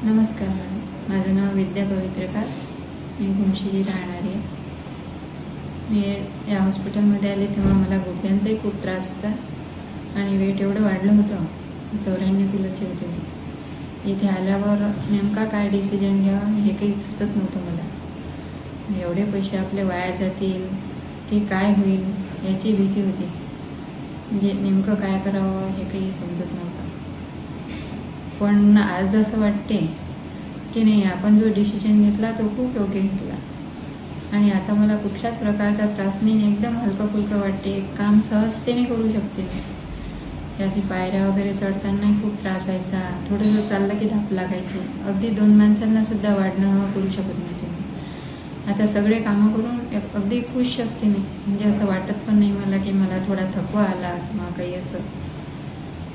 नमस्कार मॅडम, माझं नाव विद्या पवित्रकार. मी घुमशी राहणारी आहे. मी या हॉस्पिटलमध्ये आले तेव्हा मला घोट्यांचाही खूप त्रास होता आणि वेट एवढं वाढलं होतं, 94 किलोची होते मी. इथे आल्यावर नेमका काय डिसिजन घ्यावा हे काही सुचत नव्हतं मला. एवढे पैसे आपले वाया जातील की काय होईल याची भीती होती. म्हणजे नेमकं काय करावं हे काही समजत नव्हतं. पण आज असं वाटते की नाही, आपण जो डिसिजन घेतला तो खूप योग्य घेतला आणि आता मला कुठल्याच प्रकारचा त्रास नाही. एकदम हलकं फुलकं वाटते. काम सहजतेने करू शकते मी. त्याची पायऱ्या वगैरे चढताना खूप त्रास व्हायचा. थोडंसं चाललं की धाप लागायची. अगदी 2 माणसांना सुद्धा वाढणं करू शकत नव्हते मी. आता सगळे कामं करून अगदी खुश असते मी. म्हणजे असं वाटत पण नाही मला की मला थोडा थकवा आला किंवा काही असं.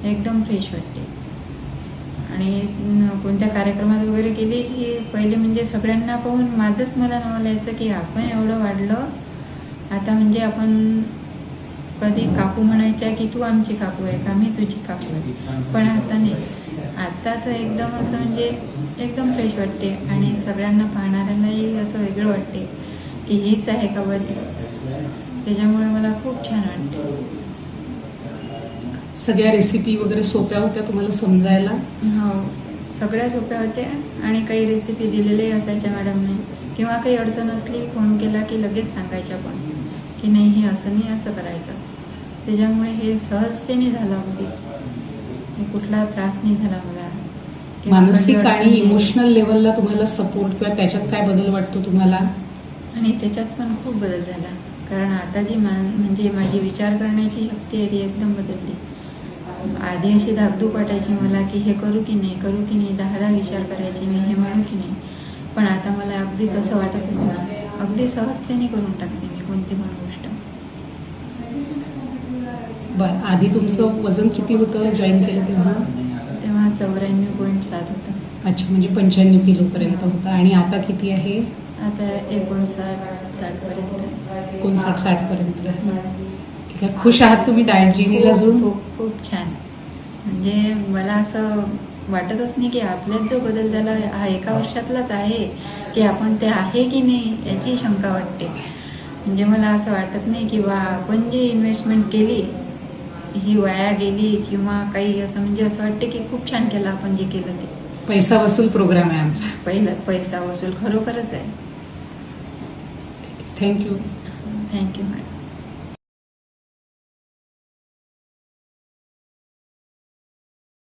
एकदम फ्रेश वाटते. आणि कोणत्या कार्यक्रमात वगैरे गेले की पहिले म्हणजे सगळ्यांना पाहून माझंच मला नाव लिहायचं की आपण एवढं वाढलं. आता म्हणजे आपण कधी काकू म्हणायच्या की तू आमची काकू आहे का, मी तुझी काकू आहे. पण आता नाही. आता तर एकदम असं म्हणजे एकदम फ्रेश वाटते आणि सगळ्यांना पाहणाऱ्यांनाही असं वेगळं वाटते की हीच आहे का ती. त्याच्यामुळे मला खूप छान वाटते. सगळ्या रेसिपी वगैरे सोप्या होत्या तुम्हाला समजायला? हो, सगळ्या सोप्या होत्या आणि काही रेसिपी दिलेल्याही असायच्या मॅडमने. किंवा काही अडचण असली फोन केला की लगेच सांगायच्या पण की नाही हे असं नाही, असं करायचं. त्याच्यामुळे हे सहजतेने झालं. अगदी कुठला त्रास नाही झाला मला. मानसिक आणि इमोशनल लेवलला तुम्हाला सपोर्ट किंवा त्याच्यात काय बदल वाटतो तुम्हाला? आणि त्याच्यात पण खूप बदल झाला. कारण आता जी म्हणजे माझी विचार करण्याची शक्ती आहे ती एकदम बदलली. आधी अशी धाकधूक वाटायची मला की हे करू की नाही, करू की नाही, 10 विचार करायची मी, हे म्हणू की नाही. पण आता मला अगदी तसं वाटतच नाही. अगदी सहजतेने करून टाकते मी कोणती पण गोष्ट. बरं, आधी तुमचं वजन किती होतं जॉईन केलं तेव्हा? तेव्हा 94.7 होतं. अच्छा, म्हणजे 95 किलोपर्यंत होतं. आणि आता किती आहे? आता 59-60 पर्यंत. 59-60 पर्यंत. ठीक आहे. खुश आहात तुम्ही डाएट जीनीला जोडून? खूप खूप छान. म्हणजे मला असं वाटतच नाही की आपल्यात जो बदल झाला हा एका वर्षातलाच आहे की आपण ते आहे की नाही याची शंका वाटते. म्हणजे मला असं वाटत नाही की बा आपण जी इन्व्हेस्टमेंट केली ही वाया गेली किंवा काही असं. म्हणजे असं वाटते की खूप छान केलं आपण जे केलं ते. पैसा वसूल प्रोग्राम आहे आमचा. पहिलं पैसा वसूल खरोखरच आहे. थँक्यू. Thank you madam.